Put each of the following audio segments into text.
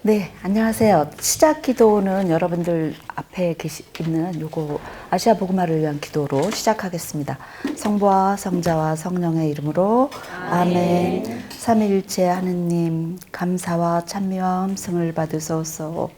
네, 안녕하세요. 시작 기도는 여러분들 앞에 있는 요거 아시아 복음화를 위한 기도로 시작하겠습니다. 성부와 성자와 성령의 이름으로 아멘. 삼위일체 하느님, 감사와 찬미와 함성을 받으소서.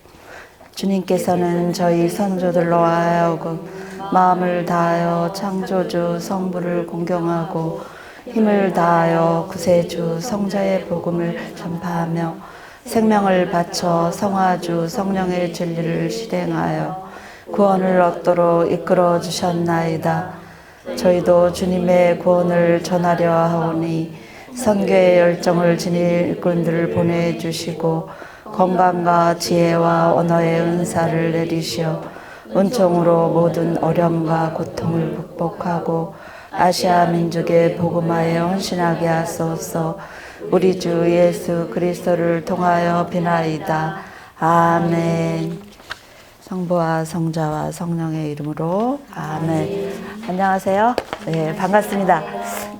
주님께서는 저희 성도들로 하여금 마음을 다하여 창조주 성부를 공경하고 힘을 다하여 구세주 성자의 복음을 전파하며 생명을 바쳐 성화주 성령의 진리를 실행하여 구원을 얻도록 이끌어 주셨나이다. 저희도 주님의 구원을 전하려 하오니 선교의 열정을 지닌 일꾼들을 보내주시고 건강과 지혜와 언어의 은사를 내리시어 은총으로 모든 어려움과 고통을 극복하고 아시아 민족의 복음화에 헌신하게 하소서. 우리 주 예수 그리스도를 통하여 비나이다. 아멘. 성부와 성자와 성령의 이름으로 아멘. 안녕하세요. 네, 반갑습니다.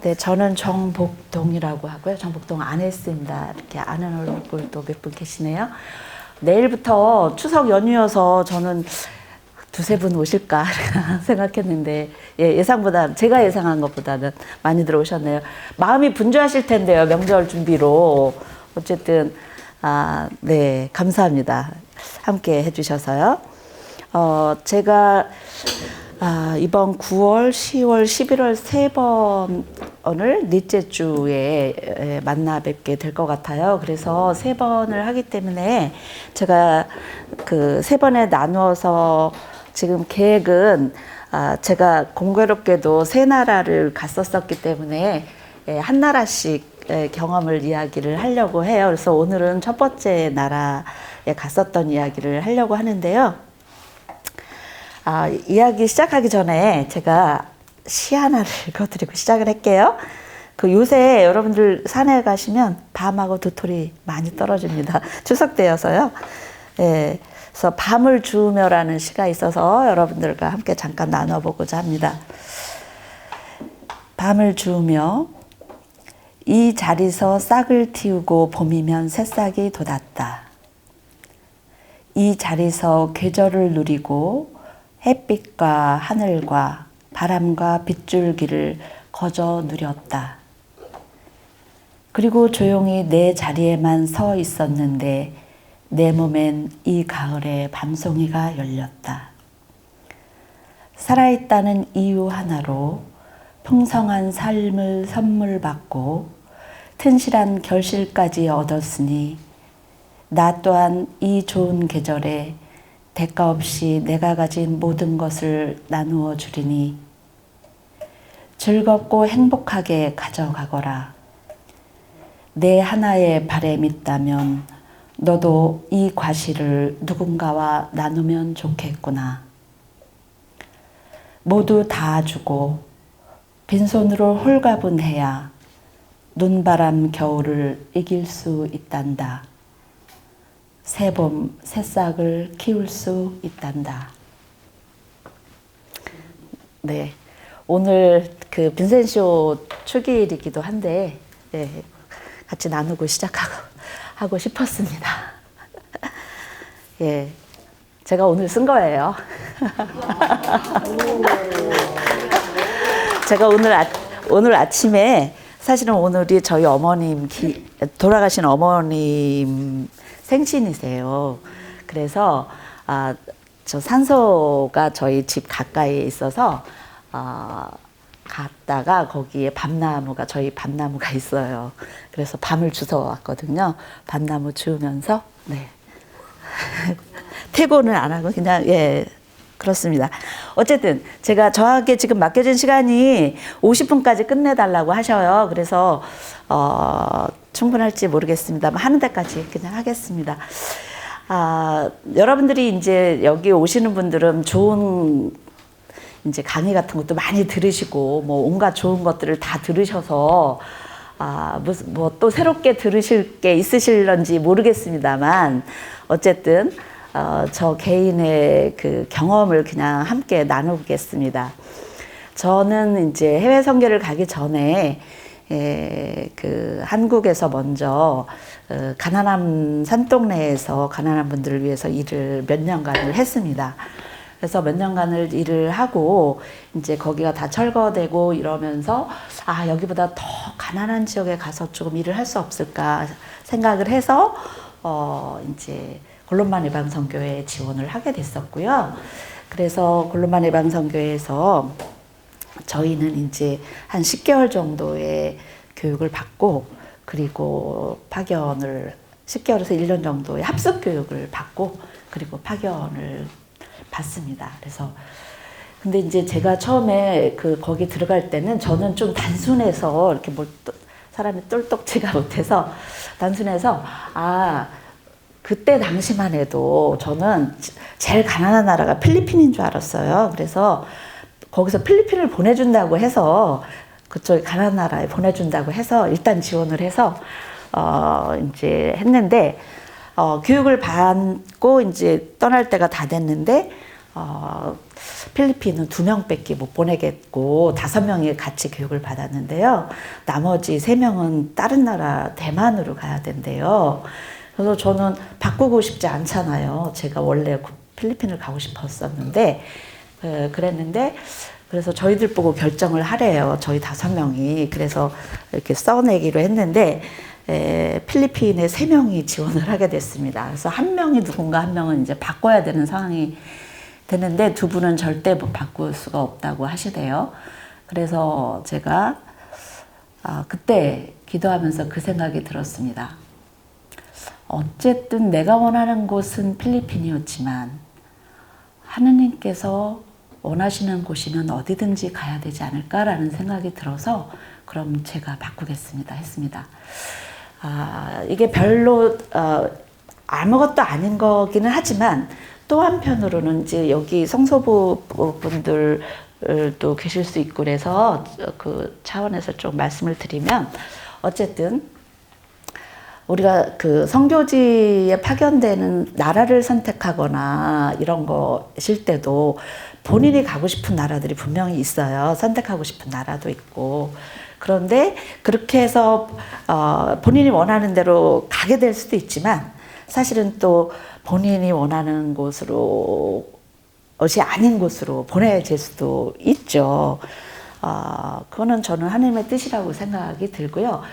네, 저는 정복동이라고 하고요. 정복동 아네스입니다. 이렇게 아는 얼굴도 몇 분 계시네요. 내일부터 추석 연휴여서 저는 두세 분 오실까 생각했는데 예상보다 제가 예상한 것보다는 많이 들어오셨네요. 마음이 분주하실 텐데요. 명절 준비로 어쨌든 네, 감사합니다. 함께 해주셔서요. 제가 이번 9월, 10월, 11월 세 번을 넷째 주에 만나 뵙게 될 것 같아요. 그래서 세 번을 하기 때문에 제가 그 세 번에 나누어서 지금 계획은 제가 공교롭게도 세 나라를 갔었기 때문에 한 나라씩 경험을 이야기를 하려고 해요. 그래서 오늘은 첫 번째 나라에 갔었던 이야기를 하려고 하는데요. 이야기 시작하기 전에 제가 시 하나를 읽어드리고 시작을 할게요. 그 요새 여러분들 산에 가시면 밤하고 도토리 많이 떨어집니다. 추석 때여서요. 예, 그래서 밤을 주우며라는 시가 있어서 여러분들과 함께 잠깐 나눠보고자 합니다. 밤을 주우며 이 자리서 싹을 틔우고 봄이면 새싹이 돋았다. 이 자리서 계절을 누리고 햇빛과 하늘과 바람과 빗줄기를 거저 누렸다. 그리고 조용히 내 자리에만 서 있었는데 내 몸엔 이 가을에 밤송이가 열렸다. 살아있다는 이유 하나로 풍성한 삶을 선물 받고 튼실한 결실까지 얻었으니 나 또한 이 좋은 계절에 대가 없이 내가 가진 모든 것을 나누어 주리니 즐겁고 행복하게 가져가거라. 내 하나의 바램 있다면 너도 이 과실을 누군가와 나누면 좋겠구나. 모두 다 주고 빈손으로 홀가분해야 눈바람 겨울을 이길 수 있단다. 새봄 새싹을 키울 수 있단다. 네, 오늘 그 빈센쇼 축일이기도 한데 네, 같이 나누고 하고 싶었습니다. 예, 제가 오늘 쓴 거예요. 제가 오늘 아침에 사실은 오늘이 저희 어머님 돌아가신 어머님 생신이세요. 그래서 저 산소가 저희 집 가까이에 있어서 갔다가 거기에 저희 밤나무가 있어요. 그래서 밤을 주워 왔거든요. 밤나무 주우면서 네. 퇴고는 안 하고 그냥 그렇습니다. 어쨌든 제가 저에게 지금 맡겨진 시간이 50분까지 끝내달라고 하셔요. 그래서 충분할지 모르겠습니다만 하는 데까지 그냥 하겠습니다. 여러분들이 이제 여기 오시는 분들은 좋은 이제 강의 같은 것도 많이 들으시고 뭐 온갖 좋은 것들을 다 들으셔서 뭐 또 새롭게 들으실 게 있으실런지 모르겠습니다만 어쨌든 저 개인의 그 경험을 그냥 함께 나누겠습니다. 저는 이제 해외 선교를 가기 전에 그 한국에서 먼저 가난한 산동네에서 가난한 분들을 위해서 일을 몇 년간을 했습니다. 그래서 몇 년간을 일을 하고 이제 거기가 다 철거되고 이러면서 아, 여기보다 더 가난한 지역에 가서 조금 일을 할 수 없을까 생각을 해서 이제 골룸만 예방선교회에 지원을 하게 됐었고요. 그래서 골룸만 예방선교회에서 저희는 이제 한 10개월 정도의 교육을 받고 그리고 파견을 10개월에서 1년 정도의 합숙 교육을 받고 그리고 파견을 받습니다. 그래서 근데 이제 제가 처음에 거기 들어갈 때는 저는 좀 단순해서 이렇게 사람이 똘똘지가 못해서 단순해서 그때 당시만 해도 저는 제일 가난한 나라가 필리핀인 줄 알았어요. 그래서 거기서 필리핀을 보내준다고 해서 그쪽에 가난한 나라에 보내준다고 해서 일단 지원을 해서 이제 했는데 교육을 받고 이제 떠날 때가 다 됐는데 필리핀은 2명밖에 못 보내겠고 5명이 같이 교육을 받았는데요. 나머지 3명은 다른 나라 대만으로 가야 된대요. 그래서 저는 바꾸고 싶지 않잖아요. 제가 원래 필리핀을 가고 싶었었는데 그랬는데 그래서 저희들 보고 결정을 하래요. 저희 5명이. 그래서 이렇게 써내기로 했는데 필리핀에 3명이 지원을 하게 됐습니다. 그래서 1명이 누군가 1명은 이제 바꿔야 되는 상황이 되는데 2분은 절대 바꿀 수가 없다고 하시대요. 그래서 제가 그때 기도하면서 그 생각이 들었습니다. 어쨌든 내가 원하는 곳은 필리핀이었지만 하느님께서 원하시는 곳이면 어디든지 가야 되지 않을까라는 생각이 들어서 그럼 제가 바꾸겠습니다 했습니다. 이게 별로 아무것도 아닌 거기는 하지만 또 한편으로는 이제 여기 성소부 분들도 계실 수 있고 그래서 그 차원에서 좀 말씀을 드리면 어쨌든 우리가 그 선교지에 파견되는 나라를 선택하거나 이런 것일 때도 본인이 가고 싶은 나라들이 분명히 있어요. 선택하고 싶은 나라도 있고. 그런데 그렇게 해서 본인이 원하는 대로 가게 될 수도 있지만 사실은 또 본인이 원하는 곳으로 것이 아닌 곳으로 보내질 수도 있죠. 그거는 저는 하나님의 뜻이라고 생각이 들고요.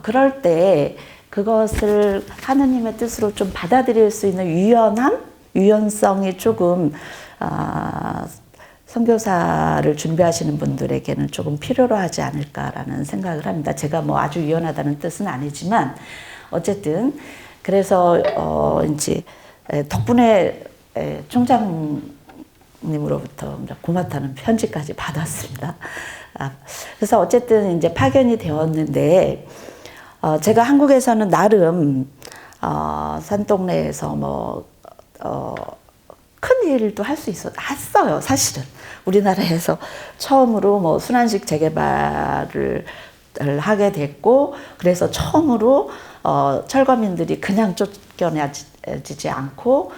그럴 때 그것을 하느님의 뜻으로 좀 받아들일 수 있는 유연성이 조금 선교사를 준비하시는 분들에게는 조금 필요로 하지 않을까라는 생각을 합니다. 제가 뭐 아주 유연하다는 뜻은 아니지만 어쨌든 그래서 이제 덕분에 총장님으로부터 고맙다는 편지까지 받았습니다. 그래서 어쨌든 이제 파견이 되었는데 제가 한국에서는 나름 산동네에서 큰 일도 할 수 했어요. 사실은 우리나라에서 처음으로 순환식 재개발을 하게 됐고 그래서 처음으로 철거민들이 그냥 쫓겨나지 않고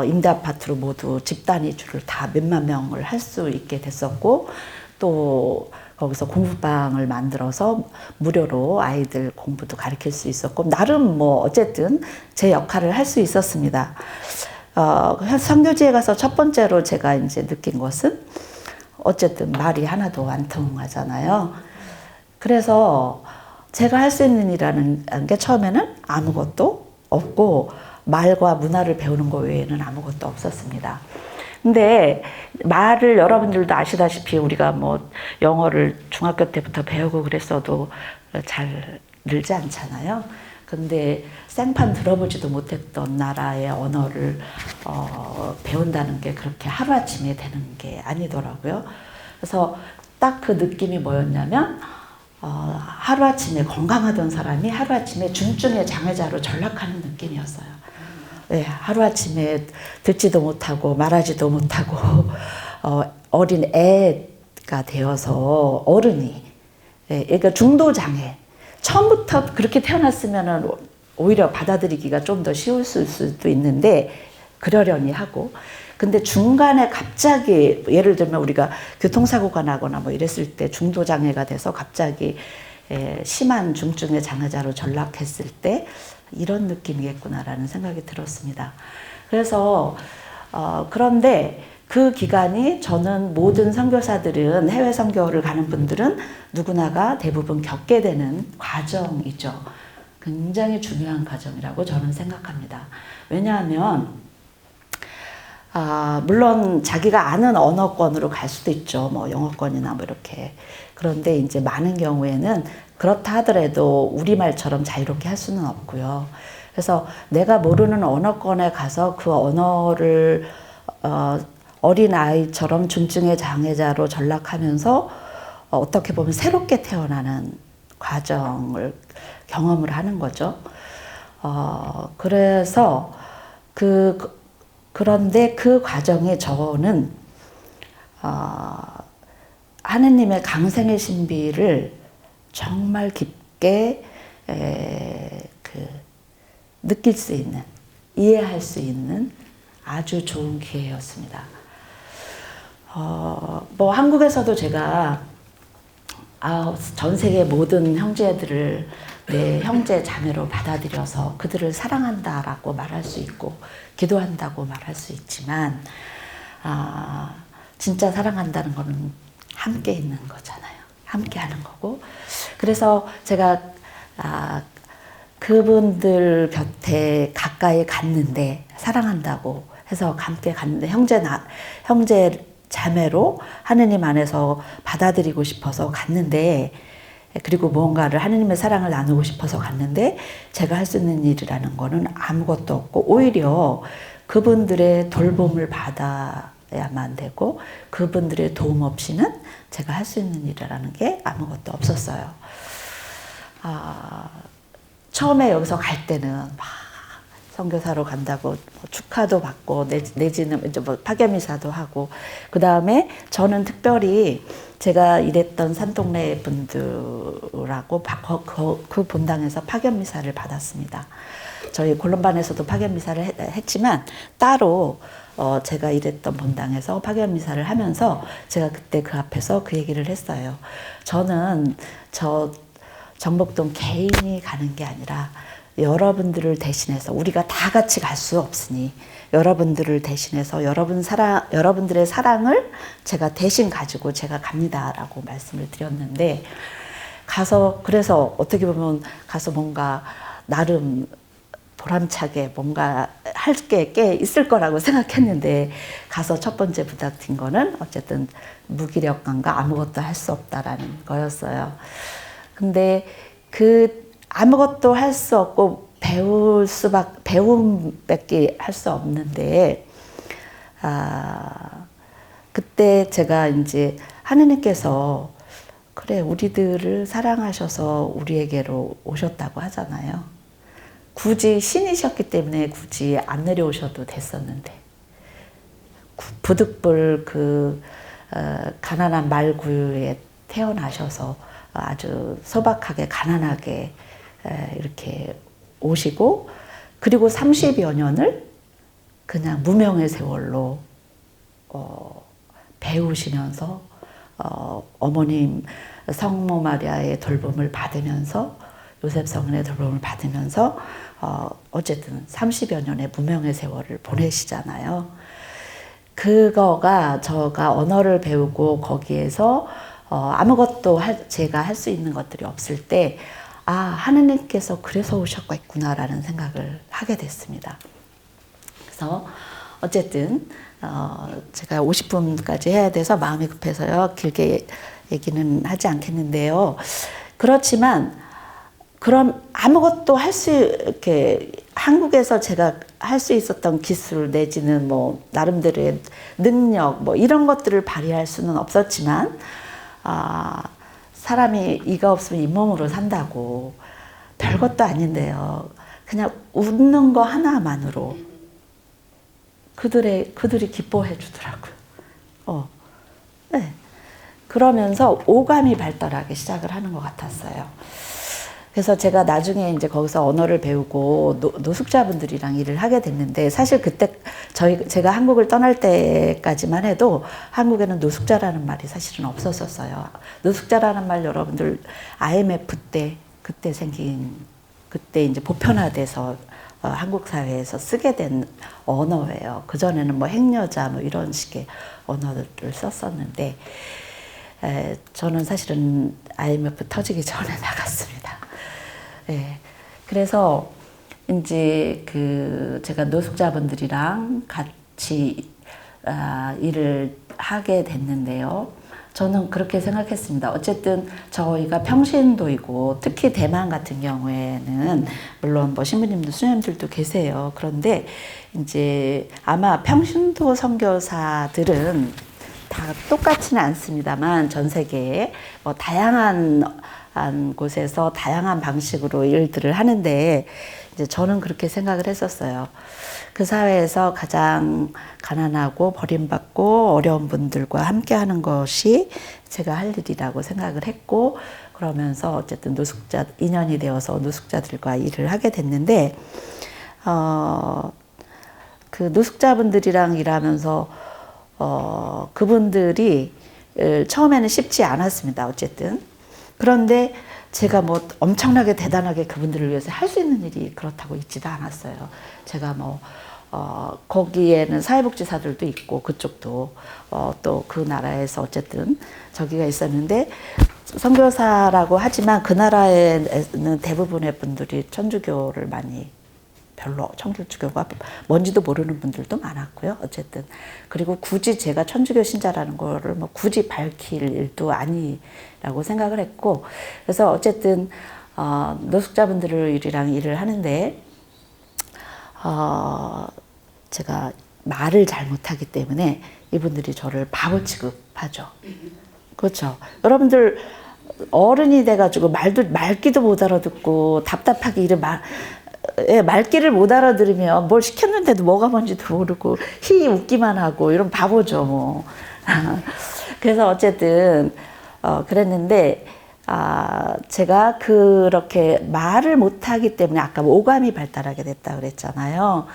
임대 아파트로 모두 집단 이주를 다 몇만 명을 할 수 있게 됐었고 또 거기서 공부방을 만들어서 무료로 아이들 공부도 가르칠 수 있었고 나름 어쨌든 제 역할을 할 수 있었습니다. 선교지에 가서 첫 번째로 제가 이제 느낀 것은 어쨌든 말이 하나도 안 통하잖아요. 그래서 제가 할 수 있는 일이라는 게 처음에는 아무것도 없고 말과 문화를 배우는 것 외에는 아무것도 없었습니다. 근데 말을 여러분들도 아시다시피 우리가 영어를 중학교 때부터 배우고 그랬어도 잘 늘지 않잖아요. 근데 생판 들어보지도 못했던 나라의 언어를 배운다는 게 그렇게 하루아침에 되는 게 아니더라고요. 그래서 딱 그 느낌이 뭐였냐면 하루아침에 건강하던 사람이 하루아침에 중증의 장애자로 전락하는 느낌이었어요. 네, 하루아침에 듣지도 못하고 말하지도 못하고 어린 애가 되어서 어른이 그러니까 중도장애 처음부터 그렇게 태어났으면 오히려 받아들이기가 좀 더 쉬울 수도 있는데 그러려니 하고 근데 중간에 갑자기 예를 들면 우리가 교통사고가 나거나 이랬을 때 중도장애가 돼서 갑자기 심한 중증의 장애자로 전락했을 때 이런 느낌이겠구나라는 생각이 들었습니다. 그래서 그런데 그 기간이 저는 모든 선교사들은 해외 선교를 가는 분들은 누구나가 대부분 겪게 되는 과정이죠. 굉장히 중요한 과정이라고 저는 생각합니다. 왜냐하면 물론 자기가 아는 언어권으로 갈 수도 있죠. 뭐 영어권이나 뭐 이렇게. 그런데 이제 많은 경우에는 그렇다 하더라도 우리말처럼 자유롭게 할 수는 없고요. 그래서 내가 모르는 언어권에 가서 그 언어를 어린 아이처럼 중증의 장애자로 전락하면서 어떻게 보면 새롭게 태어나는 과정을 경험을 하는 거죠. 그래서 그런데 그 과정에 저는 하느님의 강생의 신비를 정말 깊게 느낄 수 있는, 이해할 수 있는 아주 좋은 기회였습니다. 뭐 한국에서도 제가 전 세계 모든 형제들을 내 형제 자매로 받아들여서 그들을 사랑한다라고 말할 수 있고 기도한다고 말할 수 있지만 진짜 사랑한다는 거는 함께 있는 거잖아요. 함께 하는 거고. 그래서 제가 그분들 곁에 가까이 갔는데 사랑한다고 해서 함께 갔는데 형제 자매로 하느님 안에서 받아들이고 싶어서 갔는데 그리고 무언가를 하느님의 사랑을 나누고 싶어서 갔는데 제가 할 수 있는 일이라는 거는 아무것도 없고 오히려 그분들의 돌봄을 받아야만 되고 그분들의 도움 없이는 제가 할 수 있는 일이라는 게 아무것도 없었어요. 처음에 여기서 갈 때는 막 선교사로 간다고 뭐 축하도 받고 내지는 이제 뭐 파견미사도 하고 그 다음에 저는 특별히 제가 일했던 산동네 분들하고 그 본당에서 파견미사를 받았습니다. 저희 골론반에서도 파견미사를 했지만 따로 제가 일했던 본당에서 파견미사를 하면서 제가 그때 그 앞에서 그 얘기를 했어요. 저는 정복동 개인이 가는 게 아니라 여러분들을 대신해서 우리가 다 같이 갈 수 없으니 여러분들을 대신해서 여러분들의 사랑을 제가 대신 가지고 제가 갑니다라고 말씀을 드렸는데 그래서 어떻게 보면 가서 뭔가 나름 보람차게 뭔가 할 게 꽤 있을 거라고 생각했는데 가서 첫 번째 부탁드린 거는 어쨌든 무기력감과 아무것도 할 수 없다라는 거였어요. 근데 아무것도 할 수 없고 배움밖에 할 수 없는데 그때 제가 이제 하느님께서 그래 우리들을 사랑하셔서 우리에게로 오셨다고 하잖아요. 굳이 신이셨기 때문에 굳이 안 내려오셔도 됐었는데 부득불 가난한 말구에 태어나셔서 아주 소박하게 가난하게 이렇게 오시고 그리고 30여 년을 그냥 무명의 세월로 배우시면서 어머님 성모 마리아의 돌봄을 받으면서 요셉 성인의 돌봄을 받으면서 어쨌든 30여 년의 무명의 세월을 보내시잖아요. 그거가 제가 언어를 배우고 거기에서 아무것도 제가 할 수 있는 것들이 없을 때 하느님께서 그래서 오셨겠구나라는 생각을 하게 됐습니다. 그래서 어쨌든 제가 50분까지 해야 돼서 마음이 급해서요. 길게 얘기는 하지 않겠는데요. 그렇지만 그럼 아무것도 이렇게 한국에서 제가 할 수 있었던 기술 내지는 뭐 나름대로의 능력 뭐 이런 것들을 발휘할 수는 없었지만 사람이 이가 없으면 잇몸으로 산다고 별것도 아닌데요. 그냥 웃는 거 하나만으로 그들이 기뻐해 주더라고요. 네. 그러면서 오감이 발달하기 시작을 하는 것 같았어요. 그래서 제가 나중에 이제 거기서 언어를 배우고 노숙자분들이랑 일을 하게 됐는데 사실 그때 제가 한국을 떠날 때까지만 해도 한국에는 노숙자라는 말이 사실은 없었었어요. 노숙자라는 말 여러분들 IMF 때 그때 생긴 그때 이제 보편화돼서 한국 사회에서 쓰게 된 언어예요. 그 전에는 뭐 행여자 뭐 이런 식의 언어를 썼었는데 저는 사실은 IMF 터지기 전에 나갔습니다. 그래서 이제 제가 노숙자분들이랑 같이 일을 하게 됐는데요. 저는 그렇게 생각했습니다. 어쨌든 저희가 평신도이고 특히 대만 같은 경우에는 물론 뭐 신부님도 수녀님들도 계세요. 그런데 이제 아마 평신도 선교사들은 다 똑같지는 않습니다만 전 세계에 뭐 다양한 곳에서 다양한 방식으로 일들을 하는데 이제 저는 그렇게 생각을 했었어요. 그 사회에서 가장 가난하고 버림받고 어려운 분들과 함께 하는 것이 제가 할 일이라고 생각을 했고 그러면서 어쨌든 인연이 되어서 노숙자들과 일을 하게 됐는데 그 노숙자분들이랑 일하면서 그분들이 처음에는 쉽지 않았습니다. 어쨌든 그런데 제가 뭐 엄청나게 대단하게 그분들을 위해서 할 수 있는 일이 그렇다고 있지도 않았어요. 제가 뭐 거기에는 사회복지사들도 있고 그쪽도 또 그 나라에서 어쨌든 저기가 있었는데 선교사라고 하지만 그 나라에는 대부분의 분들이 천주교를 많이 별로 천주교가 뭔지도 모르는 분들도 많았고요. 어쨌든 그리고 굳이 제가 천주교 신자라는 거를 뭐 굳이 밝힐 일도 아니라고 생각을 했고 그래서 어쨌든 노숙자분들이랑 일을 하는데 제가 말을 잘 못하기 때문에 이분들이 저를 바보 취급하죠. 그렇죠. 여러분들 어른이 돼가지고 말귀도 못 알아듣고 답답하게 말귀를 못 알아들으면 뭘 시켰는데도 뭐가 뭔지도 모르고 웃기만 하고 이런 바보죠 뭐. 그래서 어쨌든 그랬는데 제가 그렇게 말을 못하기 때문에 아까 오감이 발달하게 됐다 그랬잖아요.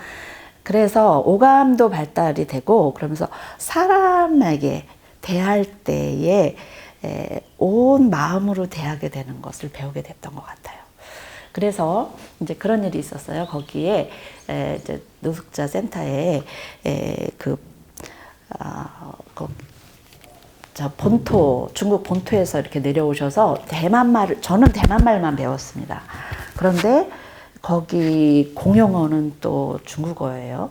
그래서 오감도 발달이 되고 그러면서 사람에게 대할 때에 온 마음으로 대하게 되는 것을 배우게 됐던 것 같아요. 그래서 이제 그런 일이 있었어요. 거기에 이제 노숙자 센터에 중국 본토에서 이렇게 내려오셔서 저는 대만 말만 배웠습니다. 그런데 거기 공용어는 또 중국어예요.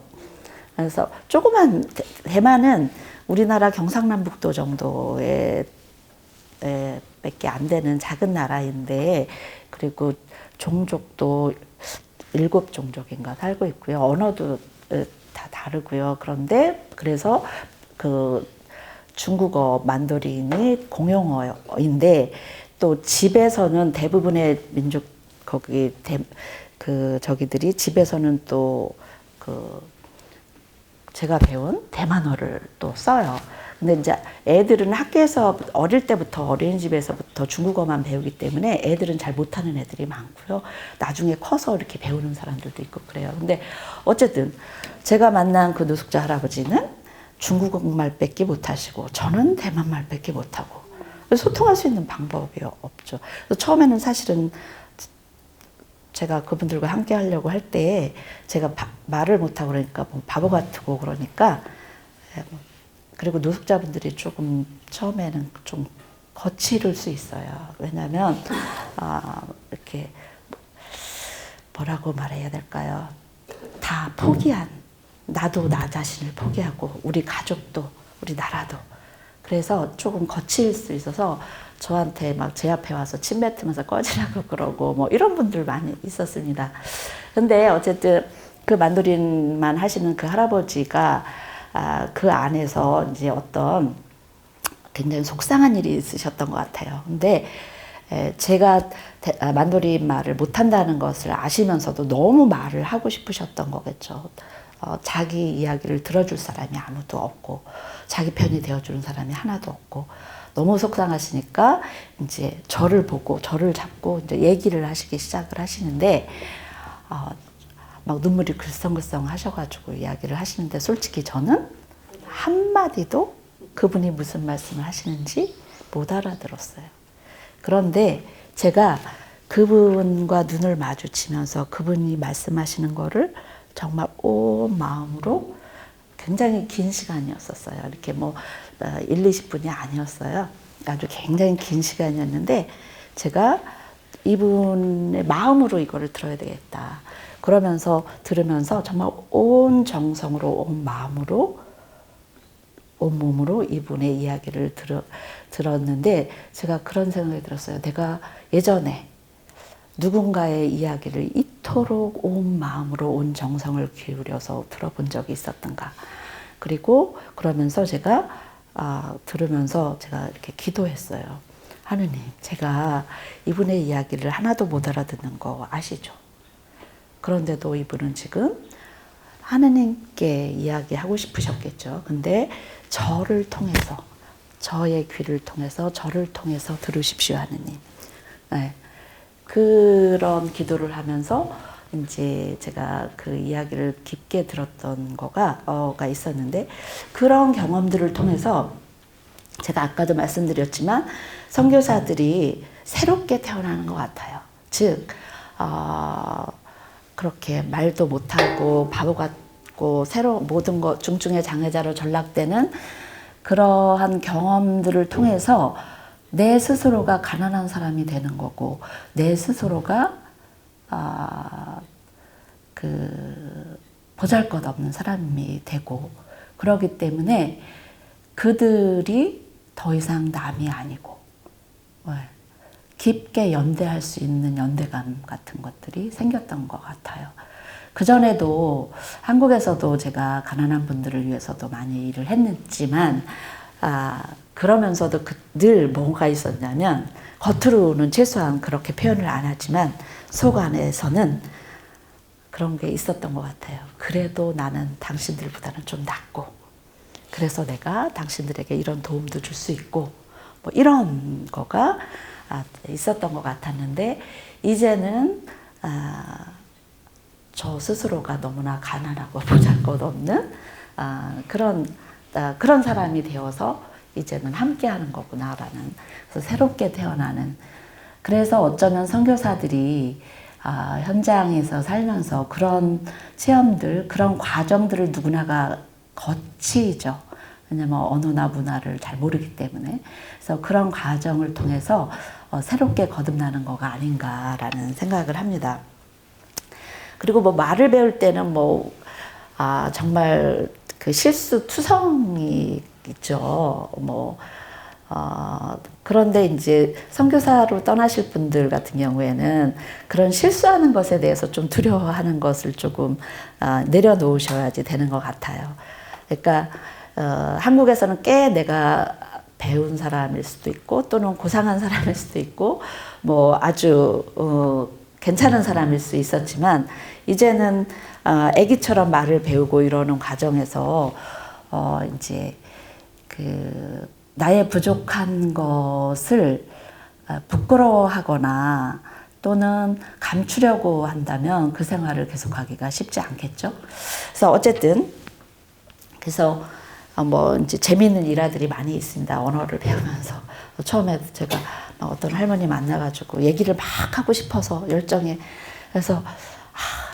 그래서 조그만 대만은 우리나라 경상남북도 정도의 밖에 안 되는 작은 나라인데 그리고 종족도 7종족인가 살고 있고요. 언어도 다 다르고요. 그런데 그래서 그 중국어 만더린이 공용어인데 또 집에서는 대부분의 민족 거기 저기들이 집에서는 또 제가 배운 대만어를 또 써요. 근데 이제 애들은 학교에서 어릴 때부터 어린이집에서부터 중국어만 배우기 때문에 애들은 잘 못하는 애들이 많고요. 나중에 커서 이렇게 배우는 사람들도 있고 그래요. 근데 어쨌든 제가 만난 그 노숙자 할아버지는 중국말밖에 못하시고 저는 대만말밖에 못하고 소통할 수 있는 방법이 없죠. 처음에는 사실은 제가 그분들과 함께 하려고 할 때 제가 말을 못하고 그러니까 뭐 바보 같고 그러니까 그리고 노숙자분들이 조금 처음에는 좀 거칠을 수 있어요. 왜냐하면 이렇게 뭐라고 말해야 될까요? 다 포기한 나도 나 자신을 포기하고 우리 가족도 우리 나라도 그래서 조금 거칠 수 있어서 저한테 막 제 앞에 와서 침 뱉으면서 꺼지라고 그러고 뭐 이런 분들 많이 있었습니다. 근데 어쨌든 그 만도린만 하시는 그 할아버지가 그 안에서 이제 어떤 굉장히 속상한 일이 있으셨던 것 같아요. 근데 제가 만도린 말을 못한다는 것을 아시면서도 너무 말을 하고 싶으셨던 거겠죠. 자기 이야기를 들어줄 사람이 아무도 없고 자기 편이 되어주는 사람이 하나도 없고 너무 속상하시니까 이제 저를 보고 저를 잡고 이제 얘기를 하시기 시작을 하시는데 막 눈물이 글썽글썽 하셔가지고 이야기를 하시는데 솔직히 저는 한마디도 그분이 무슨 말씀을 하시는지 못 알아들었어요. 그런데 제가 그분과 눈을 마주치면서 그분이 말씀하시는 거를 정말 온 마음으로 굉장히 긴 시간이었었어요. 이렇게 뭐 1, 20분이 아니었어요. 아주 굉장히 긴 시간이었는데 제가 이분의 마음으로 이거를 들어야 되겠다. 그러면서 들으면서 정말 온 정성으로 온 마음으로 온 몸으로 이분의 이야기를 들었는데 제가 그런 생각이 들었어요. 내가 예전에 누군가의 이야기를 이토록 온 마음으로 온 정성을 기울여서 들어본 적이 있었던가. 그리고 그러면서 제가 들으면서 제가 이렇게 기도했어요. 하느님, 제가 이분의 이야기를 하나도 못 알아듣는 거 아시죠? 그런데도 이분은 지금 하느님께 이야기하고 싶으셨겠죠. 근데 저를 통해서, 저의 귀를 통해서, 저를 통해서 들으십시오, 하느님. 네. 그런 기도를 하면서 이제 제가 그 이야기를 깊게 들었던 거가 있었는데 그런 경험들을 통해서 제가 아까도 말씀드렸지만 선교사들이 새롭게 태어나는 것 같아요. 즉 그렇게 말도 못하고 바보 같고 모든 것 중증의 장애자로 전락되는 그러한 경험들을 통해서 내 스스로가 가난한 사람이 되는 거고 내 스스로가 보잘것없는 사람이 되고 그러기 때문에 그들이 더 이상 남이 아니고 깊게 연대할 수 있는 연대감 같은 것들이 생겼던 것 같아요. 그전에도 한국에서도 제가 가난한 분들을 위해서도 많이 일을 했지만 그러면서도 늘 뭐가 있었냐면 겉으로는 최소한 그렇게 표현을 안 하지만 속 안에서는 그런 게 있었던 것 같아요. 그래도 나는 당신들보다는 좀 낫고 그래서 내가 당신들에게 이런 도움도 줄 수 있고 뭐 이런 거가 있었던 것 같았는데 이제는 저 스스로가 너무나 가난하고 보잘것없는 그런 사람이 되어서 이제는 함께하는 거구나라는 그래서 새롭게 태어나는 그래서 어쩌면 선교사들이 현장에서 살면서 그런 체험들 그런 과정들을 누구나가 거치죠. 왜냐면 언어나 문화를 잘 모르기 때문에 그래서 그런 과정을 통해서 새롭게 거듭나는 거가 아닌가라는 생각을 합니다. 그리고 뭐 말을 배울 때는 정말 그 실수투성이 있죠. 그런데 이제 선교사로 떠나실 분들 같은 경우에는 그런 실수하는 것에 대해서 좀 두려워하는 것을 조금 내려놓으셔야지 되는 것 같아요. 그러니까 한국에서는 꽤 내가 배운 사람일 수도 있고 또는 고상한 사람일 수도 있고 뭐 아주 괜찮은 사람일 수 있었지만 이제는 아기처럼 말을 배우고 이러는 과정에서 이제 나의 부족한 것을 부끄러워하거나 또는 감추려고 한다면 그 생활을 계속하기가 쉽지 않겠죠. 그래서 어쨌든 그래서 이제 재미있는 일화들이 많이 있습니다. 언어를 배우면서 처음에 제가 어떤 할머니 만나가지고 얘기를 막 하고 싶어서 열정에 그래서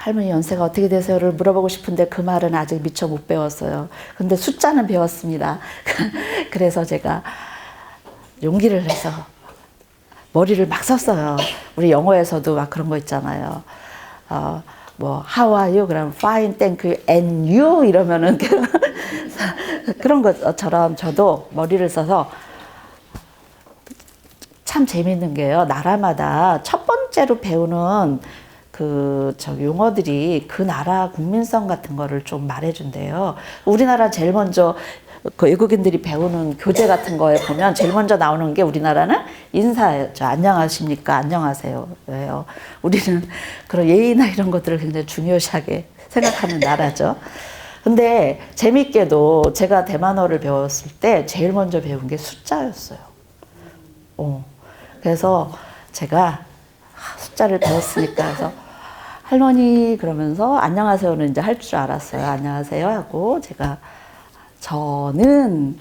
할머니 연세가 어떻게 되세요를 물어보고 싶은데 그 말은 아직 미처 못 배웠어요. 근데 숫자는 배웠습니다. 그래서 제가 용기를 내서 머리를 막 썼어요. 우리 영어에서도 막 그런 거 있잖아요. How are you? 그럼 fine, thank you, and you 이러면은 그런 것처럼 저도 머리를 써서 참 재밌는 게요. 나라마다 첫 번째로 배우는 용어들이 그 나라 국민성 같은 거를 좀 말해준대요. 우리나라 제일 먼저 그 외국인들이 배우는 교재 같은 거에 보면 제일 먼저 나오는 게 우리나라는 인사죠. 안녕하십니까? 안녕하세요. 왜요? 우리는 그런 예의나 이런 것들을 굉장히 중요시하게 생각하는 나라죠. 근데 재밌게도 제가 대만어를 배웠을 때 제일 먼저 배운 게 숫자였어요. 그래서 제가 숫자를 배웠으니까 해서 할머니 그러면서 안녕하세요는 이제 할 줄 알았어요. 안녕하세요 하고 제가 저는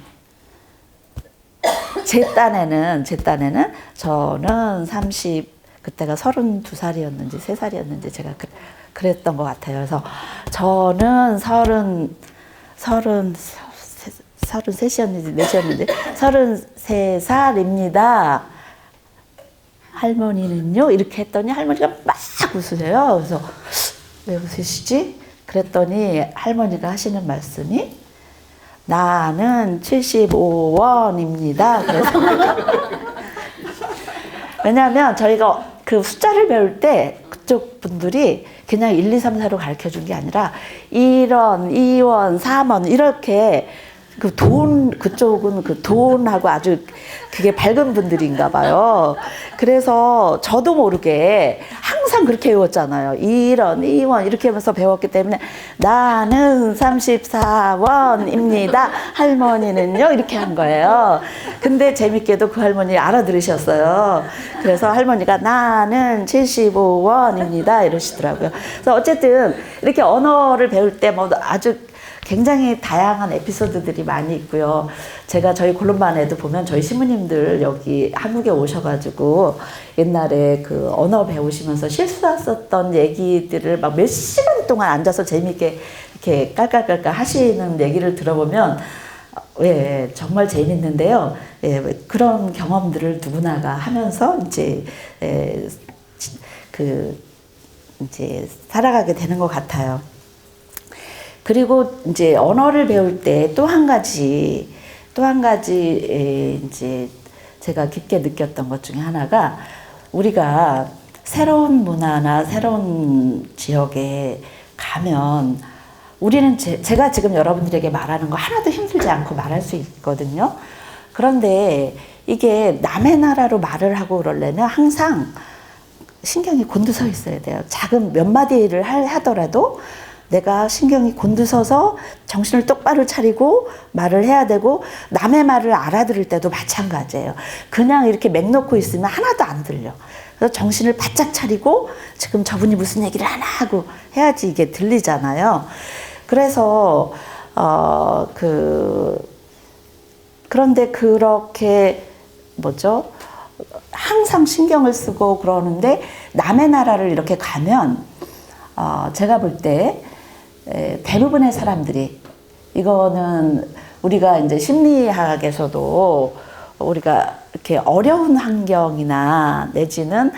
제 딴에는 저는 30 그때가 32살이었는지 3살이었는지 제가 그랬던 것 같아요. 그래서 저는 33이었는지 4시였는지 33살입니다. 할머니는요? 이렇게 했더니 할머니가 막 웃으세요. 그래서 왜 웃으시지? 그랬더니 할머니가 하시는 말씀이 나는 75원입니다. 그래서 왜냐하면 저희가 그 숫자를 배울 때 그쪽 분들이 그냥 1, 2, 3, 4로 가르쳐 준 게 아니라 1원, 2원, 3원 이렇게 그 그쪽은 그 돈하고 아주 그게 밝은 분들인가 봐요. 그래서 저도 모르게 항상 그렇게 외웠잖아요. 1원, 2원 이렇게 하면서 배웠기 때문에 나는 34원입니다. 할머니는요? 이렇게 한 거예요. 근데 재밌게도 그 할머니 알아들으셨어요. 그래서 할머니가 나는 75원입니다. 이러시더라고요. 그래서 어쨌든 이렇게 언어를 배울 때 뭐 아주 굉장히 다양한 에피소드들이 많이 있고요. 제가 저희 콜롬바에도 보면 저희 시부님들 여기 한국에 오셔가지고 옛날에 그 언어 배우시면서 실수했었던 얘기들을 막 몇 시간 동안 앉아서 재미있게 이렇게 깔깔깔깔 하시는 얘기를 들어보면 예, 정말 재밌는데요. 예, 그런 경험들을 누구나가 하면서 이제 이제 살아가게 되는 것 같아요. 그리고 이제 언어를 배울 때 또 한 가지 이제 제가 깊게 느꼈던 것 중에 하나가 우리가 새로운 문화나 새로운 지역에 가면 우리는 제가 지금 여러분들에게 말하는 거 하나도 힘들지 않고 말할 수 있거든요. 그런데 이게 남의 나라로 말을 하고 그러려면 항상 신경이 곤두서 있어야 돼요. 작은 몇 마디를 하더라도 내가 신경이 곤두서서 정신을 똑바로 차리고 말을 해야 되고 남의 말을 알아들을 때도 마찬가지예요. 그냥 이렇게 맹 놓고 있으면 하나도 안 들려. 그래서 정신을 바짝 차리고 지금 저분이 무슨 얘기를 하나 하고 해야지 이게 들리잖아요. 그래서 그런데 그렇게 항상 신경을 쓰고 그러는데 남의 나라를 이렇게 가면 제가 볼 때 대부분의 사람들이 이거는 우리가 이제 심리학에서도 우리가 이렇게 어려운 환경이나 내지는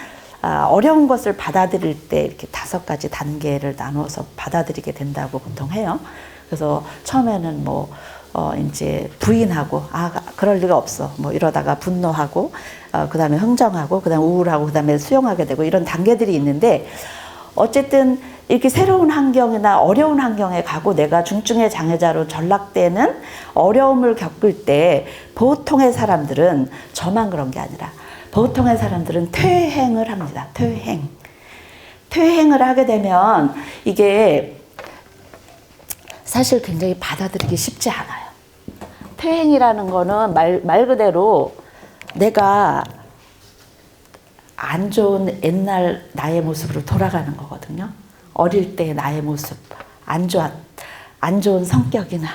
어려운 것을 받아들일 때 이렇게 5가지 단계를 나누어서 받아들이게 된다고 보통 해요. 그래서 처음에는 이제 부인하고 그럴 리가 없어 이러다가 분노하고 그 다음에 흥정하고 그 다음에 우울하고 그 다음에 수용하게 되고 이런 단계들이 있는데 어쨌든 이렇게 새로운 환경이나 어려운 환경에 가고 내가 중증의 장애자로 전락되는 어려움을 겪을 때 보통의 사람들은 저만 그런 게 아니라 보통의 사람들은 퇴행을 합니다. 퇴행을 하게 되면 이게 사실 굉장히 받아들이기 쉽지 않아요. 퇴행이라는 거는 말 그대로 내가 안 좋은 옛날 나의 모습으로 돌아가는 거거든요. 어릴 때 나의 모습, 안 좋은 성격이나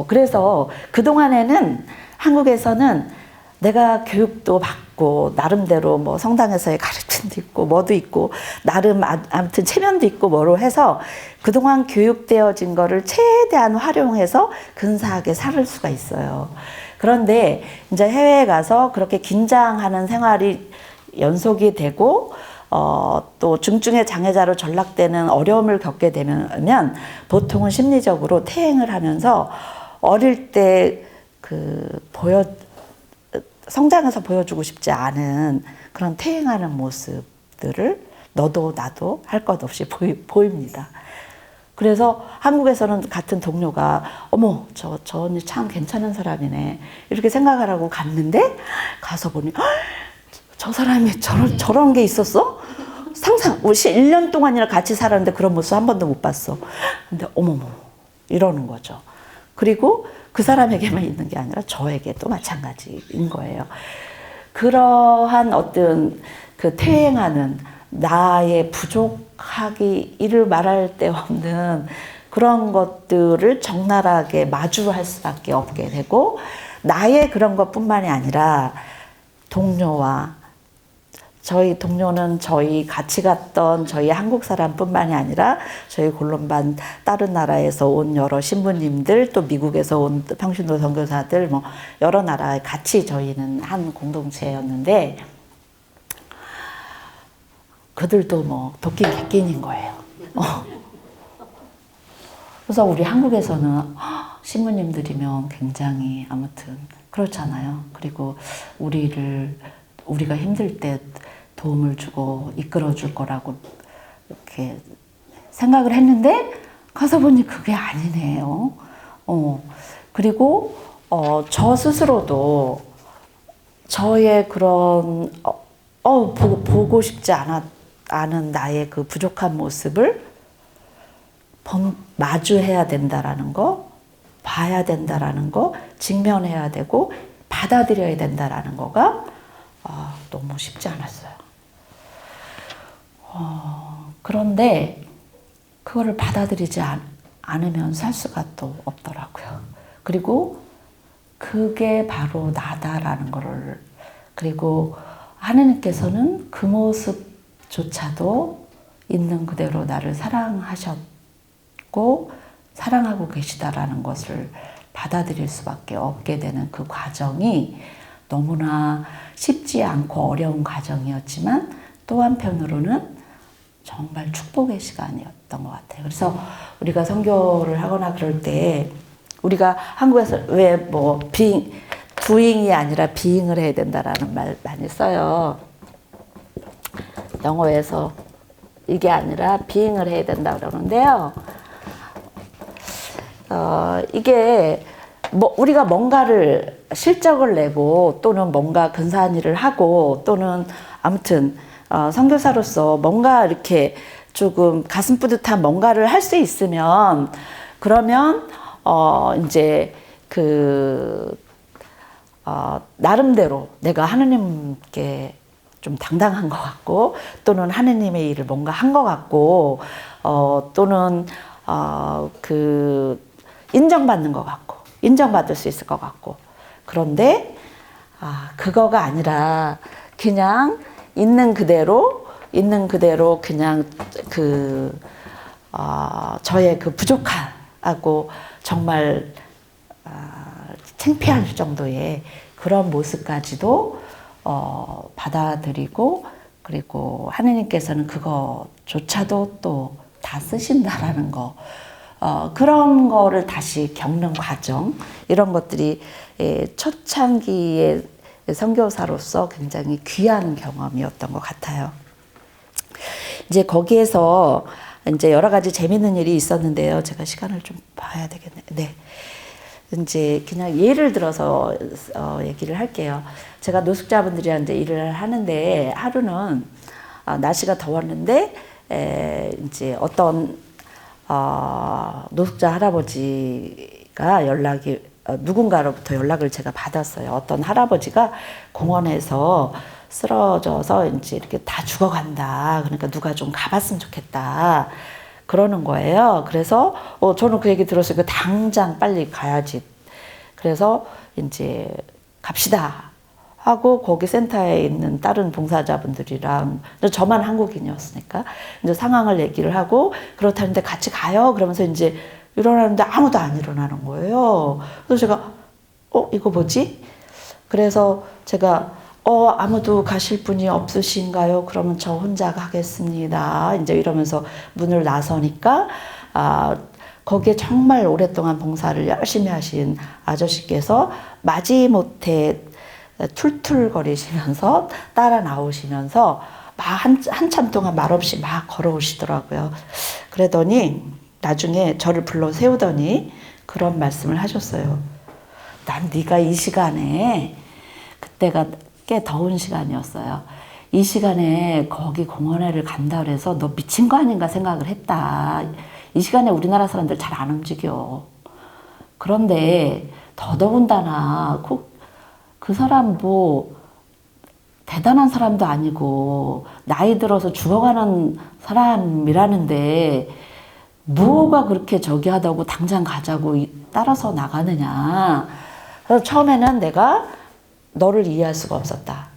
그래서 그동안에는 한국에서는 내가 교육도 받고 나름대로 성당에서의 가르침도 있고 뭐도 있고 나름 아무튼 체면도 있고 뭐로 해서 그동안 교육되어진 거를 최대한 활용해서 근사하게 살 수가 있어요. 그런데 이제 해외에 가서 그렇게 긴장하는 생활이 연속이 되고 또 중증의 장애자로 전락되는 어려움을 겪게 되면 보통은 심리적으로 퇴행을 하면서 어릴 때 성장해서 보여주고 싶지 않은 그런 퇴행하는 모습들을 너도 나도 할 것 없이 보입니다. 그래서 한국에서는 같은 동료가 어머 저 언니 참 괜찮은 사람이네 이렇게 생각을 하고 갔는데 가서 보니 저 사람이 저런 게 있었어? 상상 1년 동안이나 같이 살았는데 그런 모습 한 번도 못 봤어. 근데 어머머 이러는 거죠. 그리고 그 사람에게만 있는 게 아니라 저에게도 마찬가지인 거예요. 그러한 어떤 그 퇴행하는 나의 부족하기 이를 말할 데 없는 그런 것들을 적나라하게 마주할 수밖에 없게 되고, 나의 그런 것뿐만이 아니라 동료와, 저희 동료는 저희 같이 갔던 저희 한국 사람뿐만이 아니라 저희 골론반 다른 나라에서 온 여러 신부님들, 또 미국에서 온 평신도 선교사들, 뭐 여러 나라에 같이 저희는 한 공동체였는데, 그들도 뭐 도끼 객끼인 거예요. 그래서 우리 한국에서는 신부님들이면 굉장히 아무튼 그렇잖아요. 그리고 우리가 힘들 때 도움을 주고 이끌어 줄 거라고 이렇게 생각을 했는데, 가서 보니 그게 아니네요. 그리고 저 스스로도 저의 그런 보고 싶지 않은 나의 그 부족한 모습을 마주해야 된다라는 거, 봐야 된다라는 거, 직면해야 되고 받아들여야 된다라는 거가 너무 쉽지 않았어요. 그런데 그거를 받아들이지 않으면 살 수가 또 없더라고요. 그리고 그게 바로 나다라는 거를, 그리고 하느님께서는 그 모습조차도 있는 그대로 나를 사랑하셨고 사랑하고 계시다라는 것을 받아들일 수밖에 없게 되는 그 과정이 너무나 쉽지 않고 어려운 과정이었지만, 또 한편으로는 정말 축복의 시간이었던 것 같아요. 그래서 우리가 선교를 하거나 그럴 때, 우리가 한국에서 왜 뭐 doing이 아니라 being을 해야 된다라는 말 많이 써요. 영어에서 이게 아니라 being을 해야 된다 그러는데요. 이게 뭐 우리가 뭔가를 실적을 내고, 또는 뭔가 근사한 일을 하고, 또는 아무튼 선교사로서 뭔가 이렇게 조금 가슴 뿌듯한 뭔가를 할 수 있으면, 그러면 이제 나름대로 내가 하느님께 좀 당당한 것 같고, 또는 하느님의 일을 뭔가 한 것 같고, 또는 인정받는 것 같고, 인정받을 수 있을 것 같고. 그런데 그거가 아니라 그냥 있는 그대로 그냥 저의 그 부족하고 정말 창피할 정도의 그런 모습까지도 받아들이고, 그리고 하느님께서는 그거조차도 또 다 쓰신다라는 거, 그런 거를 다시 겪는 과정, 이런 것들이 초창기의 선교사로서 굉장히 귀한 경험이었던 것 같아요. 이제 거기에서 이제 여러 가지 재밌는 일이 있었는데요. 제가 시간을 좀 봐야 되겠네요. 네. 이제 그냥 예를 들어서 얘기를 할게요. 제가 노숙자분들이랑 이제 일을 하는데, 하루는 날씨가 더웠는데 이제 어떤 노숙자 할아버지가 누군가로부터 연락을 제가 받았어요. 어떤 할아버지가 공원에서 쓰러져서 이제 이렇게 다 죽어간다. 그러니까 누가 좀 가봤으면 좋겠다. 그러는 거예요. 그래서 저는 그 얘기 들었으니까 당장 빨리 가야지. 그래서 이제 갑시다 하고, 거기 센터에 있는 다른 봉사자분들이랑, 저만 한국인이었으니까 이제 상황을 얘기를 하고, 그렇다는데 같이 가요. 그러면서 이제 일어나는데 아무도 안 일어나는 거예요. 그래서 제가 이거 뭐지? 그래서 제가 아무도 가실 분이 없으신가요? 그러면 저 혼자 가겠습니다. 이제 이러면서 문을 나서니까 거기에 정말 오랫동안 봉사를 열심히 하신 아저씨께서 마지못해 툴툴거리시면서 따라 나오시면서 한참 동안 말없이 막 걸어오시더라고요. 그러더니 나중에 저를 불러 세우더니 그런 말씀을 하셨어요. 난 네가 이 시간에, 그때가 꽤 더운 시간이었어요. 이 시간에 거기 공원에를 간다 그래서 너 미친 거 아닌가 생각을 했다. 이 시간에 우리나라 사람들 잘 안 움직여. 그런데 더더군다나 그 사람 대단한 사람도 아니고 나이 들어서 죽어가는 사람이라는데 뭐가 그렇게 저기 하다고 당장 가자고 따라서 나가느냐. 그래서 처음에는 내가 너를 이해할 수가 없었다.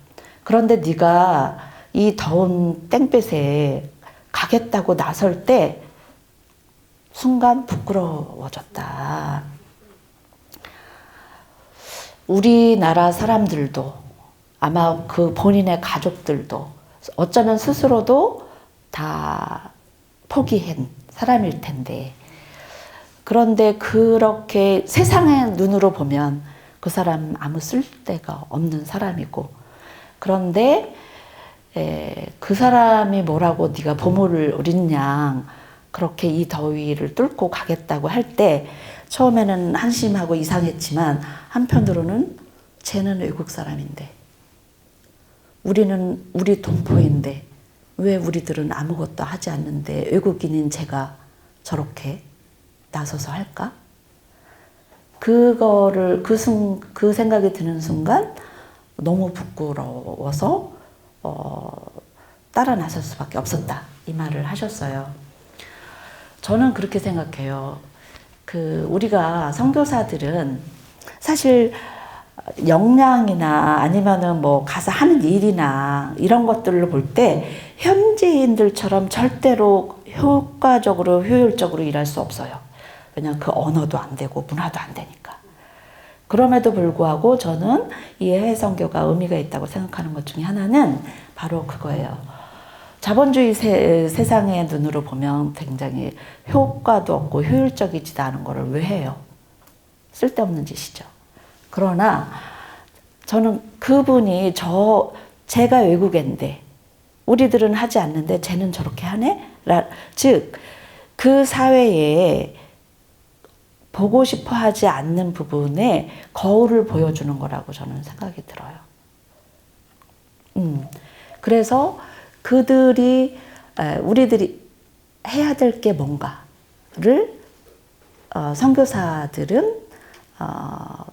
그런데 네가 이 더운 땡볕에 가겠다고 나설 때 순간 부끄러워졌다. 우리나라 사람들도 아마 그 본인의 가족들도 어쩌면 스스로도 다 포기한 사람일 텐데, 그런데 그렇게 세상의 눈으로 보면 그 사람 아무 쓸데가 없는 사람이고, 그런데 그 사람이 뭐라고 네가 보물 어린 양 그렇게 이 더위를 뚫고 가겠다고 할 때 처음에는 한심하고 이상했지만 한편으로는 쟤는 외국 사람인데 우리는 우리 동포인데 왜 우리들은 아무것도 하지 않는데 외국인인 제가 저렇게 나서서 할까? 그거를 그 생각이 드는 순간 너무 부끄러워서 따라 나설 수밖에 없었다, 이 말을 하셨어요. 저는 그렇게 생각해요. 우리가 선교사들은 사실 역량이나 아니면은 뭐 가서 하는 일이나 이런 것들을 볼 때 현지인들처럼 절대로 효과적으로 효율적으로 일할 수 없어요. 왜냐하면 그 언어도 안 되고 문화도 안 되니까. 그럼에도 불구하고 저는 이 해외 선교가 의미가 있다고 생각하는 것 중에 하나는 바로 그거예요. 자본주의 세상의 눈으로 보면 굉장히 효과도 없고 효율적이지도 않은 거를 왜 해요? 쓸데없는 짓이죠. 그러나 저는 그분이 제가 외국인데 우리들은 하지 않는데 쟤는 저렇게 하네? 즉, 그 사회에 보고 싶어 하지 않는 부분에 거울을 보여주는 거라고 저는 생각이 들어요. 그래서 우리들이 해야 될 게 뭔가를 선교사들은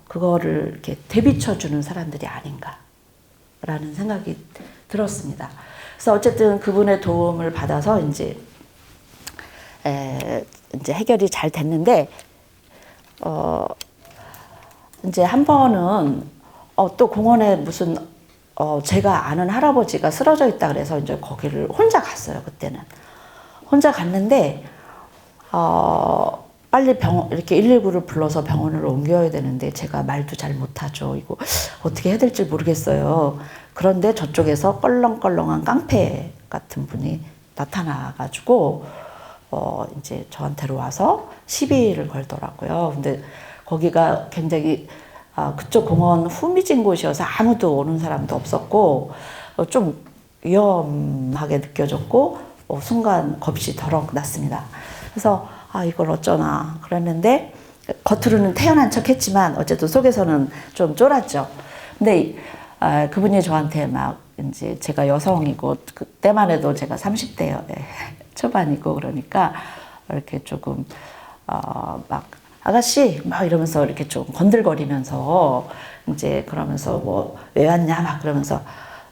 그거를 이렇게 되비춰주는 사람들이 아닌가라는 생각이 들었습니다. 그래서 어쨌든 그분의 도움을 받아서 이제 해결이 잘 됐는데, 이제 한 번은 또 공원에 무슨 제가 아는 할아버지가 쓰러져 있다 그래서 이제 거기를 혼자 갔어요. 그때는 혼자 갔는데 빨리 이렇게 119를 불러서 병원을 옮겨야 되는데 제가 말도 잘 못하죠. 이거 어떻게 해야 될지 모르겠어요. 그런데 저쪽에서 껄렁껄렁한 깡패 같은 분이 나타나가지고 이제 저한테로 와서 시비를 걸더라고요. 근데 거기가 굉장히 그쪽 공원 후미진 곳이어서 아무도 오는 사람도 없었고 좀 위험하게 느껴졌고 순간 겁이 덜컥 났습니다. 그래서 이걸 어쩌나 그랬는데 겉으로는 태연한 척 했지만 어쨌든 속에서는 좀 쫄았죠. 근데 그분이 저한테 막 이제 제가 여성이고 그때만 해도 제가 30대 초반이고 그러니까 이렇게 조금 막 아가씨 막 이러면서 이렇게 좀 건들거리면서 이제 그러면서 뭐 왜 왔냐 막 그러면서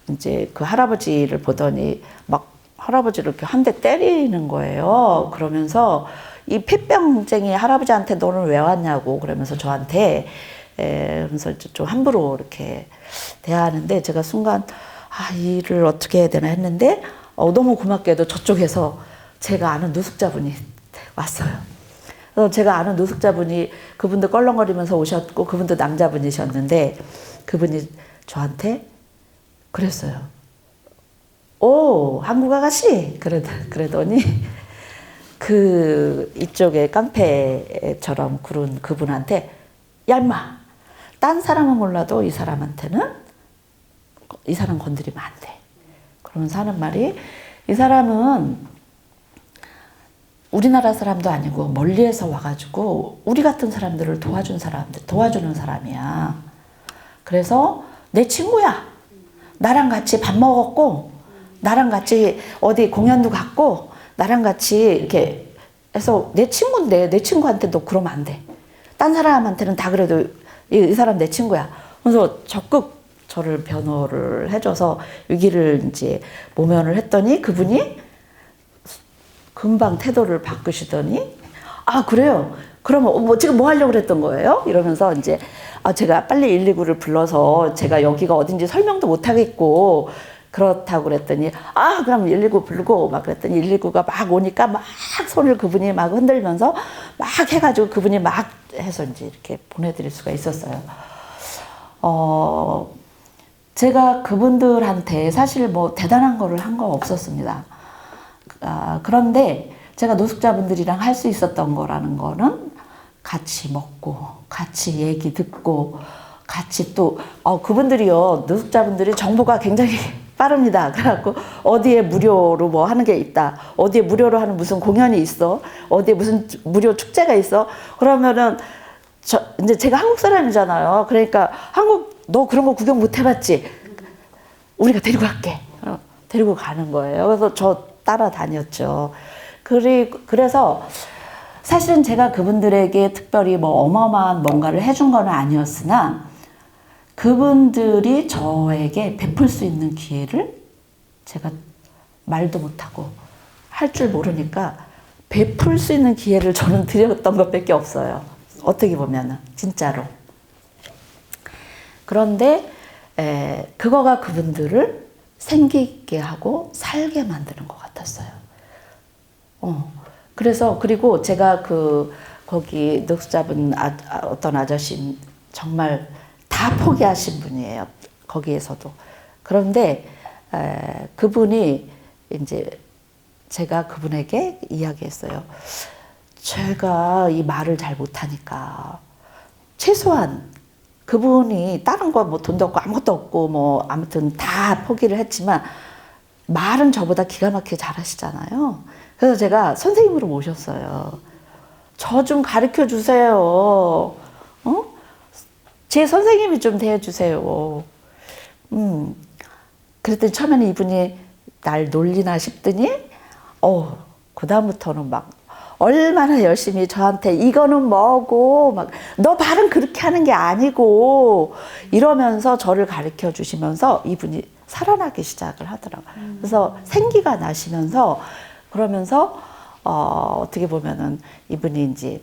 이제 그 할아버지를 보더니 막 할아버지를 이렇게 한 대 때리는 거예요. 그러면서 이 폐병쟁이 할아버지한테 너는 왜 왔냐고 그러면서 저한테 그러면서 좀 함부로 이렇게 대하는데 제가 순간 이 일을 어떻게 해야 되나 했는데 너무 고맙게도 저쪽에서 제가 아는 노숙자분이 왔어요. 그래서 제가 아는 노숙자분이 그분도 껄렁거리면서 오셨고 그분도 남자분이셨는데 그분이 저한테 그랬어요. 오, 한국 아가씨? 그러더니 이쪽에 깡패처럼 구른 그분한테 야 임마, 딴 사람은 몰라도 이 사람한테는 이 사람 건드리면 안 돼. 그러면서 하는 말이 이 사람은 우리나라 사람도 아니고 멀리에서 와가지고 우리 같은 사람들을 도와주는 사람이야. 그래서 내 친구야. 나랑 같이 밥 먹었고 나랑 같이 어디 공연도 갔고 나랑 같이 이렇게 해서 내 친구인데 내 친구한테 너 그러면 안 돼. 딴 사람한테는 다 그래도 이 사람 내 친구야. 그래서 적극 저를 변호를 해줘서 위기를 이제 모면을 했더니 그분이 금방 태도를 바꾸시더니 아 그래요? 그러면 뭐 지금 뭐 하려고 그랬던 거예요? 이러면서 이제 제가 빨리 119를 불러서 제가 여기가 어딘지 설명도 못 하겠고 그렇다고 그랬더니 그럼 119 부르고 막 그랬더니 119가 막 오니까 막 손을 그분이 막 흔들면서 막 해가지고 그분이 막 해서 이제 이렇게 보내드릴 수가 있었어요. 제가 그분들한테 사실 뭐 대단한 거를 한 거 없었습니다. 그런데 제가 노숙자분들이랑 할 수 있었던 거라는 거는 같이 먹고 같이 얘기 듣고 같이 또 그분들이요 노숙자분들이 정보가 굉장히 빠릅니다. 그래갖고 어디에 무료로 뭐 하는 게 있다. 어디에 무료로 하는 무슨 공연이 있어. 어디에 무슨 무료 축제가 있어. 그러면은 이제 제가 한국 사람이잖아요. 그러니까 너 그런 거 구경 못 해봤지? 우리가 데리고 갈게. 데리고 가는 거예요. 그래서 저 따라다녔죠. 그래서 사실은 제가 그분들에게 특별히 뭐 어마어마한 뭔가를 해준 건 아니었으나 그분들이 저에게 베풀 수 있는 기회를 제가 말도 못하고 할 줄 모르니까 베풀 수 있는 기회를 저는 드렸던 것밖에 없어요. 어떻게 보면은 진짜로. 그런데 그거가 그분들을 생기게 하고 살게 만드는 것 같았어요. 그리고 제가 거기 노숙자분 어떤 아저씨 정말 다 포기하신 분이에요. 거기에서도. 그런데 그분이 이제 제가 그분에게 이야기했어요. 제가 이 말을 잘 못하니까 최소한 그분이 다른 거 뭐 돈도 없고 아무것도 없고 뭐 아무튼 다 포기를 했지만 말은 저보다 기가 막히게 잘하시잖아요. 그래서 제가 선생님으로 모셨어요. 저 좀 가르쳐 주세요. 제 선생님이 좀 대해주세요. 그랬더니 처음에는 이분이 날 놀리나 싶더니 그다음부터는 막 얼마나 열심히 저한테 이거는 뭐고 막 너 발은 그렇게 하는 게 아니고 이러면서 저를 가르쳐 주시면서 이분이 살아나기 시작을 하더라고요. 그래서 생기가 나시면서 그러면서 어떻게 보면은 이분이 이제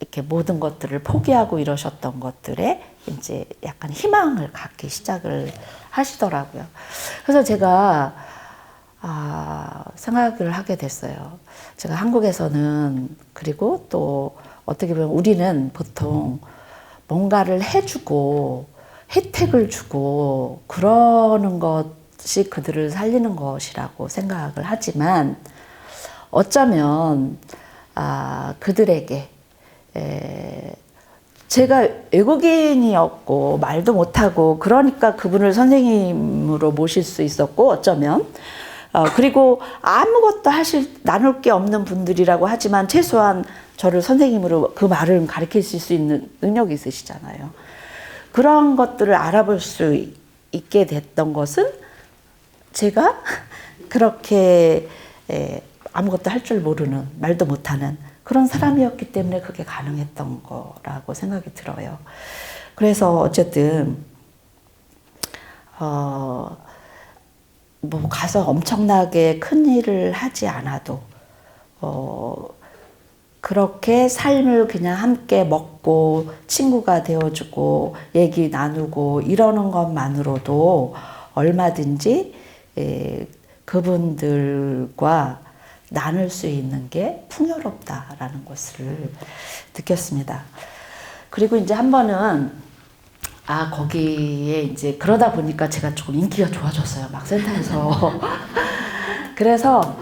이렇게 모든 것들을 포기하고 이러셨던 것들에 이제 약간 희망을 갖기 시작을 하시더라고요. 그래서 제가 생각을 하게 됐어요. 제가 한국에서는 그리고 또 어떻게 보면 우리는 보통 뭔가를 해주고 혜택을 주고 그러는 것이 그들을 살리는 것이라고 생각을 하지만 어쩌면 그들에게 제가 외국인이었고 말도 못하고 그러니까 그분을 선생님으로 모실 수 있었고 어쩌면 그리고 아무것도 나눌 게 없는 분들이라고 하지만 최소한 저를 선생님으로 그 말을 가르치실 수 있는 능력이 있으시잖아요. 그런 것들을 알아볼 수 있게 됐던 것은 제가 그렇게 아무것도 할 줄 모르는 말도 못하는 그런 사람이었기 때문에 그게 가능했던 거라고 생각이 들어요. 그래서 어쨌든 뭐 가서 엄청나게 큰 일을 하지 않아도 그렇게 삶을 그냥 함께 먹고 친구가 되어주고 얘기 나누고 이러는 것만으로도 얼마든지 그분들과 나눌 수 있는 게 풍요롭다라는 것을 느꼈습니다. 그리고 이제 한 번은 거기에 이제 그러다 보니까 제가 조금 인기가 좋아졌어요. 막 센터에서. 그래서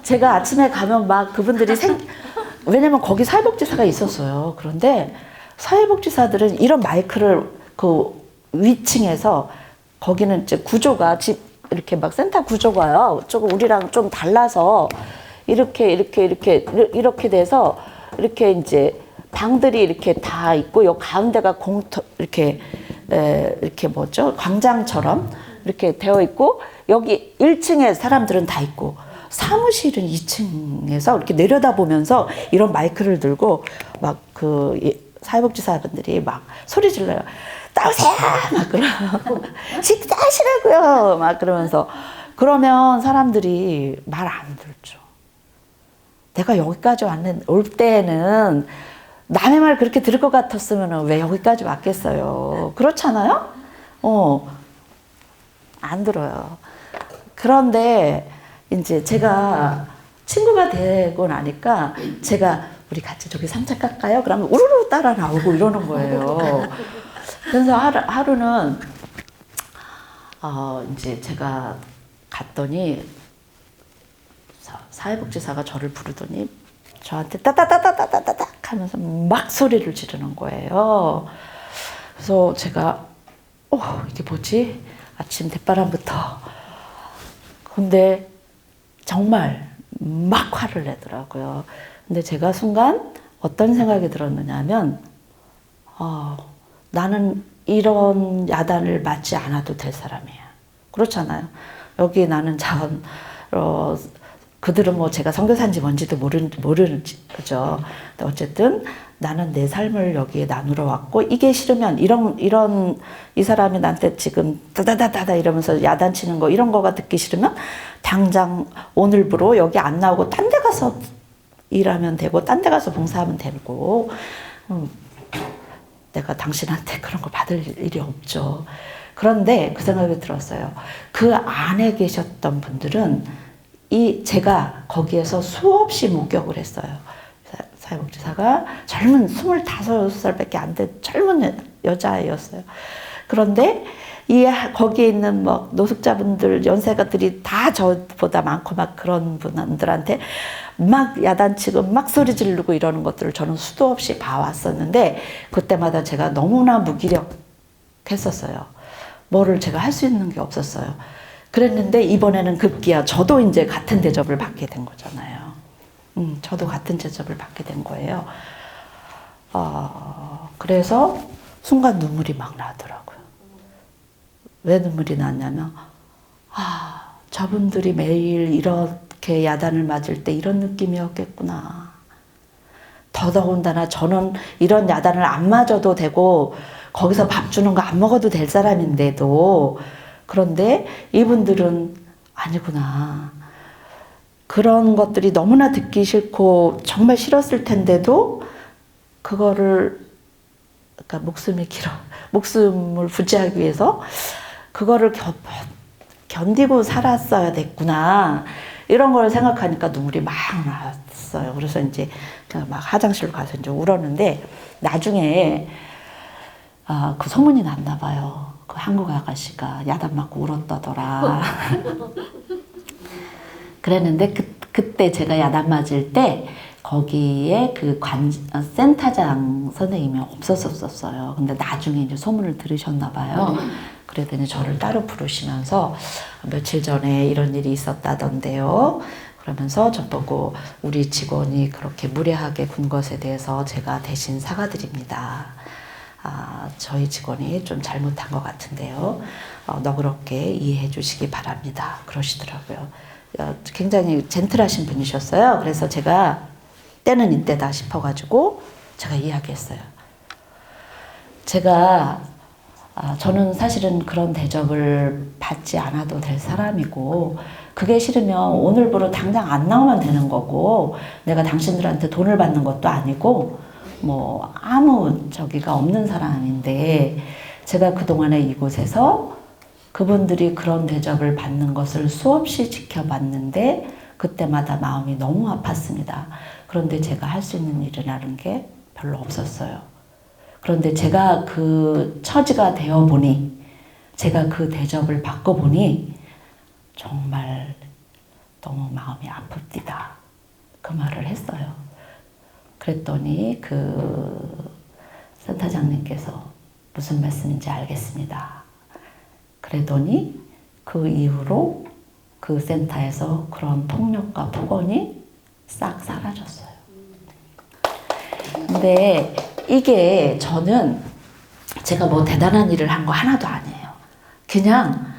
제가 아침에 가면 막 그분들이 왜냐면 거기 사회복지사가 있었어요. 그런데 사회복지사들은 이런 마이크를 그 위층에서 거기는 이제 구조가 이렇게 막 센터 구조가요. 조금 우리랑 좀 달라서 이렇게 돼서 이렇게 이제 방들이 이렇게 다 있고 요 가운데가 이렇게 뭐죠? 광장처럼 이렇게 되어 있고 여기 1층에 사람들은 다 있고 사무실은 2층에서 이렇게 내려다보면서 이런 마이크를 들고 막 사회복지사분들이 막 소리 질러요. 나오세요! 막 그러고 식사하시라고요! 막 그러면서 그러면 사람들이 말 안 듣죠. 내가 여기까지 올 때는 남의 말 그렇게 들을 것 같았으면 왜 여기까지 왔겠어요. 그렇잖아요? 안 들어요. 그런데 이제 제가 친구가 되고 나니까 제가 우리 같이 저기 산책 갈까요? 그러면 우르르 따라 나오고 이러는 거예요. 그래서 하루는 이제 제가 갔더니 사회복지사가 저를 부르더니 저한테 따다다다다다닥 하면서 막 소리를 지르는 거예요. 그래서 제가 이게 뭐지? 아침 대바람부터. 근데 정말 막 화를 내더라고요. 근데 제가 순간 어떤 생각이 들었느냐 하면 나는 이런 야단을 맞지 않아도 될 사람이야. 그렇잖아요. 여기 나는 그들은 뭐 제가 선교사인지 뭔지도 모르는지, 그죠. 근데 어쨌든 나는 내 삶을 여기에 나누러 왔고, 이게 싫으면 이 사람이 나한테 지금 다다다다다 이러면서 야단치는 거, 이런 거가 듣기 싫으면 당장 오늘부로 여기 안 나오고 딴 데 가서 일하면 되고, 딴 데 가서 봉사하면 되고, 내가 당신한테 그런 걸 받을 일이 없죠. 그런데 그 생각이 들었어요. 그 안에 계셨던 분들은 제가 거기에서 수없이 목격을 했어요. 사회복지사가 젊은 25살밖에 안 된 젊은 여자애였어요. 그런데 거기에 있는 뭐 노숙자분들, 연세가들이 다 저보다 많고 막 그런 분들한테 막 야단치고 막 소리 지르고 이러는 것들을 저는 수도 없이 봐왔었는데, 그때마다 제가 너무나 무기력했었어요. 뭐를 제가 할 수 있는 게 없었어요. 그랬는데 이번에는 급기야 저도 이제 같은 대접을 받게 된 거잖아요. 저도 같은 대접을 받게 된 거예요. 그래서 순간 눈물이 막 나더라고요. 왜 눈물이 났냐면 저분들이 매일 이렇게 야단을 맞을 때 이런 느낌이었겠구나. 더더군다나 저는 이런 야단을 안 맞아도 되고 거기서 밥 주는 거 안 먹어도 될 사람인데도, 그런데 이분들은 아니구나. 그런 것들이 너무나 듣기 싫고 정말 싫었을 텐데도 그거를, 그러니까 목숨을 부지하기 위해서 그거를 견디고 살았어야 됐구나. 이런 걸 생각하니까 눈물이 막 났어요. 그래서 이제 막 화장실 가서 이제 울었는데, 나중에 그 소문이 났나 봐요. 그 한국 아가씨가 야단 맞고 울었다더라. 그랬는데 그때 제가 야단 맞을 때 거기에 그 센터장 선생님이 없었었어요. 근데 나중에 이제 소문을 들으셨나 봐요. 그러더니 저를 따로 부르시면서 며칠 전에 이런 일이 있었다던데요. 그러면서 저보고 우리 직원이 그렇게 무례하게 군 것에 대해서 제가 대신 사과드립니다. 저희 직원이 좀 잘못한 것 같은데요. 너그럽게 이해해 주시기 바랍니다. 그러시더라고요. 굉장히 젠틀하신 분이셨어요. 그래서 제가 때는 이때다 싶어가지고 제가 이야기했어요. 저는 사실은 그런 대접을 받지 않아도 될 사람이고, 그게 싫으면 오늘부로 당장 안 나오면 되는 거고, 내가 당신들한테 돈을 받는 것도 아니고 뭐 아무 저기가 없는 사람인데, 제가 그동안에 이곳에서 그분들이 그런 대접을 받는 것을 수없이 지켜봤는데 그때마다 마음이 너무 아팠습니다. 그런데 제가 할 수 있는 일이라는 게 별로 없었어요. 그런데 제가 그 처지가 되어 보니, 제가 그 대접을 받고 보니 정말 너무 마음이 아픕니다. 그 말을 했어요. 그랬더니 그 센터장님께서 무슨 말씀인지 알겠습니다. 그러더니 그 이후로 그 센터에서 그런 폭력과 폭언이 싹 사라졌어요. 근데 이게 저는 제가 뭐 대단한 일을 한 거 하나도 아니에요. 그냥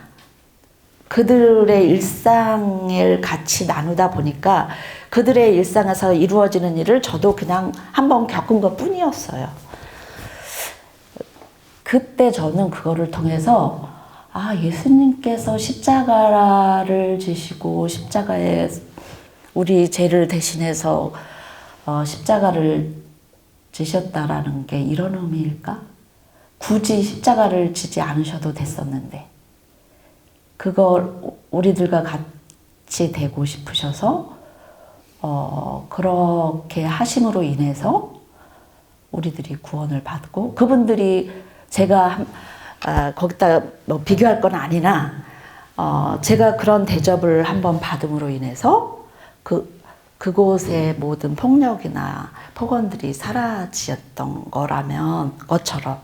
그들의 일상을 같이 나누다 보니까 그들의 일상에서 이루어지는 일을 저도 그냥 한번 겪은 것 뿐이었어요. 그때 저는 그거를 통해서 예수님께서 십자가를 지시고 십자가에 우리 죄를 대신해서 십자가를 지셨다라는 게 이런 의미일까? 굳이 십자가를 지지 않으셔도 됐었는데 그걸 우리들과 같이 되고 싶으셔서 그렇게 하심으로 인해서 우리들이 구원을 받고 그분들이 제가 거기다 뭐 비교할 건 아니나 제가 그런 대접을 한번 받음으로 인해서 그곳의 모든 폭력이나 폭언들이 사라지었던 것처럼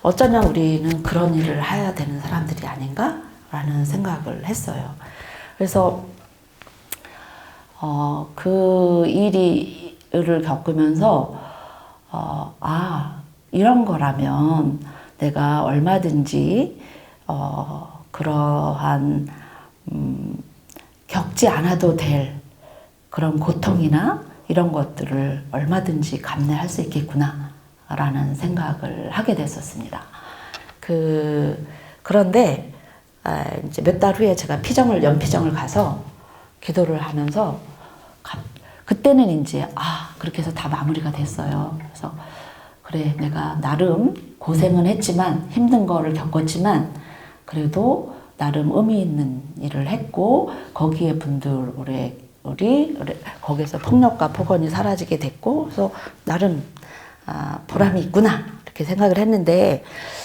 어쩌냐 우리는 그런 일을 해야 되는 사람들이 아닌가라는 생각을 했어요. 그래서 그 일을 겪으면서 이런 거라면 내가 얼마든지 그러한 겪지 않아도 될 그런 고통이나 이런 것들을 얼마든지 감내할 수 있겠구나 라는 생각을 하게 됐었습니다. 그런데 이제 몇 달 후에 제가 연피정을 가서 기도를 하면서 그때는 이제 그렇게 해서 다 마무리가 됐어요. 그래서 그래 내가 나름 고생은 했지만 힘든 거를 겪었지만 그래도 나름 의미 있는 일을 했고 거기에 우리 거기서 폭력과 폭언이 사라지게 됐고 그래서 나름 보람이 있구나 이렇게 생각을 했는데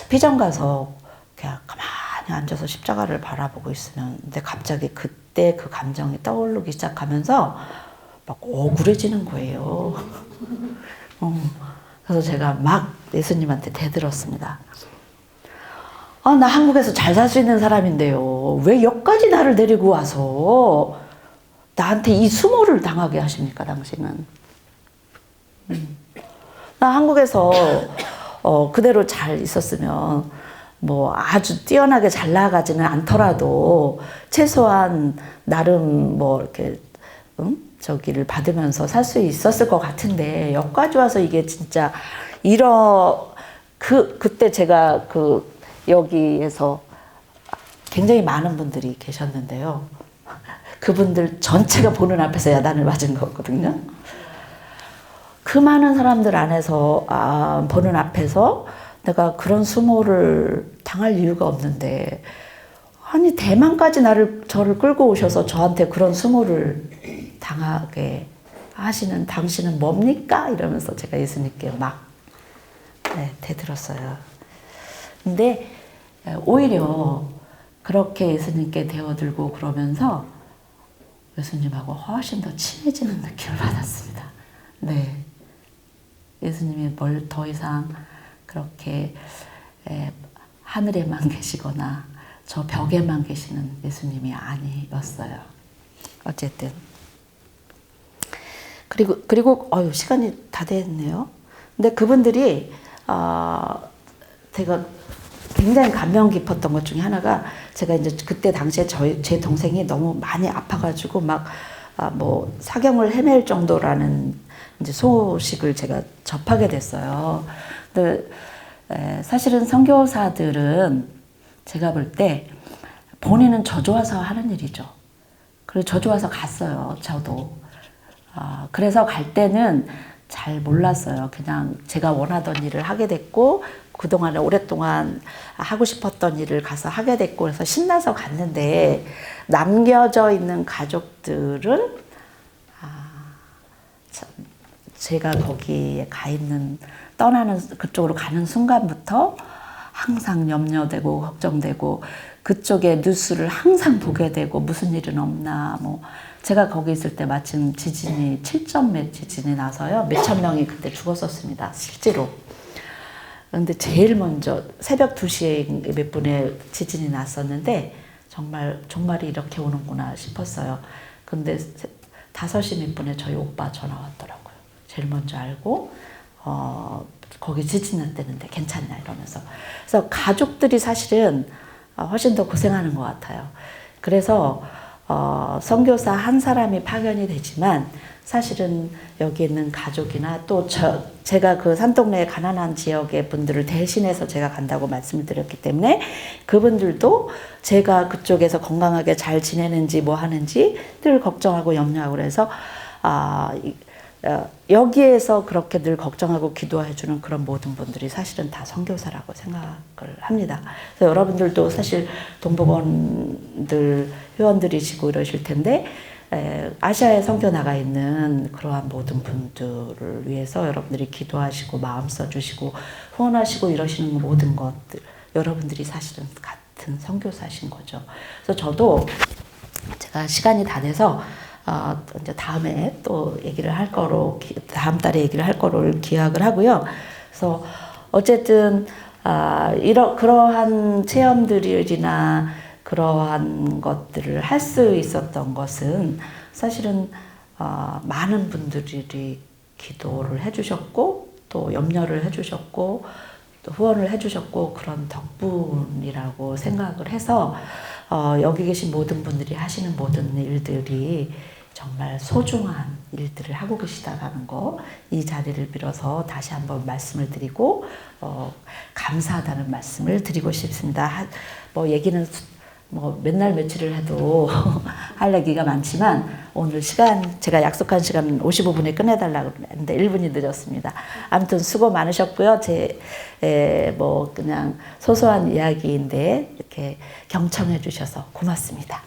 피정 가서 그냥 가만히 앉아서 십자가를 바라보고 있으면 근데 갑자기 그때 그 감정이 떠오르기 시작하면서 막 억울해지는 거예요. 그래서 제가 막 예수님한테 대들었습니다. 나 한국에서 잘 살 수 있는 사람인데요. 왜 여기까지 나를 데리고 와서 나한테 이 수모를 당하게 하십니까, 당신은? 나 한국에서 그대로 잘 있었으면 뭐 아주 뛰어나게 잘 나가지는 않더라도 최소한 나름 뭐 이렇게 저기를 받으면서 살 수 있었을 것 같은데 여기까지 와서 이게 진짜 그때 제가 여기에서 굉장히 많은 분들이 계셨는데요. 그분들 전체가 보는 앞에서 야단을 맞은 거거든요. 그 많은 사람들 안에서 보는 앞에서 내가 그런 수모를 당할 이유가 없는데 아니 대만까지 저를 끌고 오셔서 저한테 그런 수모를 당하게 하시는 당신은 뭡니까? 이러면서 제가 예수님께 막 대들었어요. 근데 오히려 그렇게 예수님께 대어들고 그러면서 예수님하고 훨씬 더 친해지는 느낌을 받았습니다. 네. 예수님이 뭘 더 이상 그렇게 하늘에만 계시거나 저 벽에만 계시는 예수님이 아니었어요. 어쨌든. 그리고 시간이 다 됐네요. 근데 그분들이 제가 굉장히 감명 깊었던 것 중에 하나가 제가 이제 그때 당시에 제 동생이 너무 많이 아파가지고 막 뭐 사경을 헤맬 정도라는 이제 소식을 제가 접하게 됐어요. 근데 사실은 선교사들은 제가 볼 때 본인은 저 좋아서 하는 일이죠. 그래서 저 좋아서 갔어요. 저도. 그래서 갈 때는 잘 몰랐어요. 그냥 제가 원하던 일을 하게 됐고 그동안에 오랫동안 하고 싶었던 일을 가서 하게 됐고 그래서 신나서 갔는데 남겨져 있는 가족들은 제가 거기에 떠나는 그쪽으로 가는 순간부터 항상 염려되고 걱정되고 그쪽에 뉴스를 항상 보게 되고 무슨 일은 없나 뭐 제가 거기 있을 때 마침 지진이 7점 몇 지진이 나서요. 몇천 명이 그때 죽었었습니다. 실제로. 그런데 제일 먼저 새벽 2시에 몇 분에 지진이 났었는데 정말이 이렇게 오는구나 싶었어요. 근데 5시 몇 분에 저희 오빠 전화 왔더라고요. 제일 먼저 알고 거기 지진 났다는데 괜찮냐 이러면서. 그래서 가족들이 사실은 훨씬 더 고생하는 것 같아요. 그래서 선교사 한 사람이 파견이 되지만 사실은 여기 있는 가족이나 또 제가 그 산동네의 가난한 지역의 분들을 대신해서 제가 간다고 말씀을 드렸기 때문에 그분들도 제가 그쪽에서 건강하게 잘 지내는지 뭐 하는지 늘 걱정하고 염려하고 그래서 여기에서 그렇게 늘 걱정하고 기도해주는 그런 모든 분들이 사실은 다 선교사라고 생각을 합니다. 그래서 여러분들도 사실 동복원들 회원들이시고 이러실 텐데 아시아에 선교 나가 있는 그러한 모든 분들을 위해서 여러분들이 기도하시고 마음 써주시고 후원하시고 이러시는 모든 것들 여러분들이 사실은 같은 선교사신 거죠. 그래서 저도 제가 시간이 다 돼서 이제 다음에 또 얘기를 할 거로 다음 달에 얘기를 할 거를 기약을 하고요. 그래서 어쨌든 그러한 체험들이나 그러한 것들을 할 수 있었던 것은 사실은 많은 분들이 기도를 해주셨고 또 염려를 해주셨고 또 후원을 해주셨고 그런 덕분이라고 생각을 해서 여기 계신 모든 분들이 하시는 모든 일들이 정말 소중한 일들을 하고 계시다라는 거 이 자리를 빌어서 다시 한번 말씀을 드리고 감사하다는 말씀을 드리고 싶습니다. 뭐 얘기는 뭐 맨날 며칠을 해도 할 얘기가 많지만 오늘 시간 제가 약속한 시간 55분에 끝내달라고 했는데 1분이 늦었습니다. 아무튼 수고 많으셨고요. 뭐 그냥 소소한 이야기인데 이렇게 경청해 주셔서 고맙습니다.